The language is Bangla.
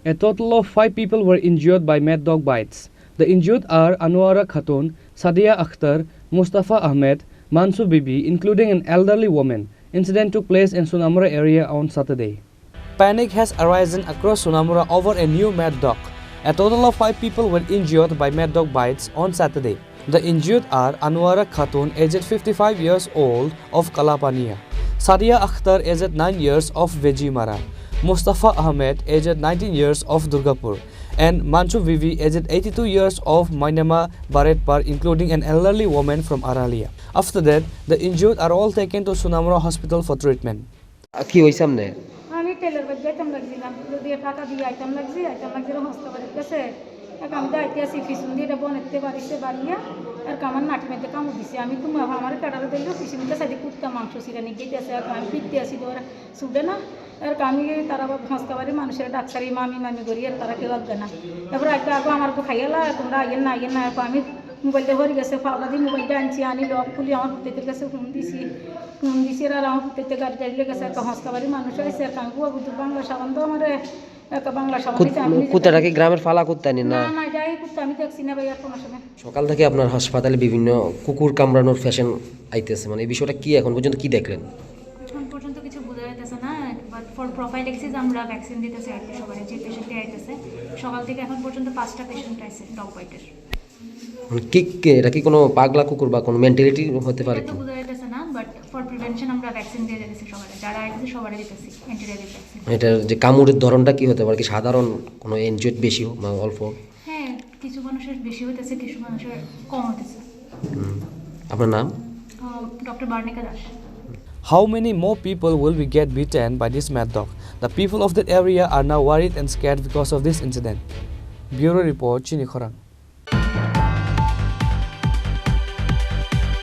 A total of 5 people were injured by mad dog bites. The injured are Anwara Khatun, Sadia Akhtar, Mustafa Ahmed, Mansu Bibi, including an elderly woman. Incident took place in Sunamura area on Saturday. Panic has arisen across Sunamura over a new mad dog. A total of 5 people were injured by mad dog bites on Saturday. The injured are Anwara Khatun, aged 55 years old, of Kalapania, Sadia Akhtar, aged 9 years, of Vejimara, Mustafa Ahmed, aged 19 years, of Durgapur, and Mansu Vivi, aged 82 years, of Mainama Baretpar, including an elderly woman from Aralia. After that, the injured are all taken to Sunamura Hospital for treatment. কি হইছে আমনে? আমি টেলার বাদ যাইতাম লাগছিলাম, যদি টাকা দিয়ে আইতাম লাগছে হস্তা বাড়ির কাছে আমি যাইতে আসি পিছন দিয়ে বনেতে বাড়িতে বাড়িয়া আর কামার নাটি মেয়েতে কামড় দিছে। আমি তো আমার কাটারে দিল পিছন দিয়ে সাইডে কুত্তা মাংস সিরানি গেইতেছে, আমি ফিরতে আসি তো ওরা ছুটে না, আর আমি তারা হস্তা বাড়ির মানুষের ডাক্তারি মামি করি আর তারা কেউ আসবে না। তারপর আগে আমার তো খাইয়ালা, তোমরা আইয়েন না আমি মোবাইলটা ভরে গেছে, ফাওলা দিয়ে মোবাইলটা আনছি, আনি লক খুলি আমার পুতের কাছে ফোন দিছি আর আমার পুতেতে গাড়ি টাড়ি লেগেছে, একটা হস্তা বাড়ির মানুষ হয়েছে, আর কাঙ্কু বাবু বাংলা সাবান তো আমার একটা বাংলা সাবান। কুত্তাটা কি গ্রামের ফালা কুত্তা নি? না না, যাই কুত্তা আমি দেখছি না ভাই আর কোনো সময়। সকাল থেকে আপনার হাসপাতালে বিভিন্ন কুকুর কামড়ানোর ফ্যাশন আইতেছে, মানে এই বিষয়টা কি এখন পর্যন্ত কি দেখলেন? এখন পর্যন্ত কিছু বোঝা যাইতেছে না, বাট ফর প্রোফাইলেক্সিস আমরা ভ্যাকসিন দিতেছি আর কি সবাই, যে পেশেন্টে আইতেছে সকাল থেকে এখন পর্যন্ত 5টা পেশেন্ট আইছে ডগ বাইটের। কি এটা কি কোনো পাগলা কুকুর বা কোনো মেন্টালিটি হতে পারে? এটা তো বোঝা যাইতেছে না, বাট ফর প্রিভেনশন আমরা ভ্যাকসিন দিয়ে দিতেছি সবাই, যারা আইতেছে সবারই দিতেছি অ্যান্টিরাবিক ভ্যাকসিন। এটার যে কামড়ের ধরনটা কি হতে পারে? কি সাধারণ কোনো ইনজুরি বেশি বা অল্প? হ্যাঁ, কিছু মানুষের বেশি হইতেছে, কিছু মানুষের কম হইতেছে। আপনার নাম? Doctor Barnika Das. How many more people will be get bitten by this mad dog? The people of that area are now worried and scared because of this incident. Bureau report, Chini, Khorang.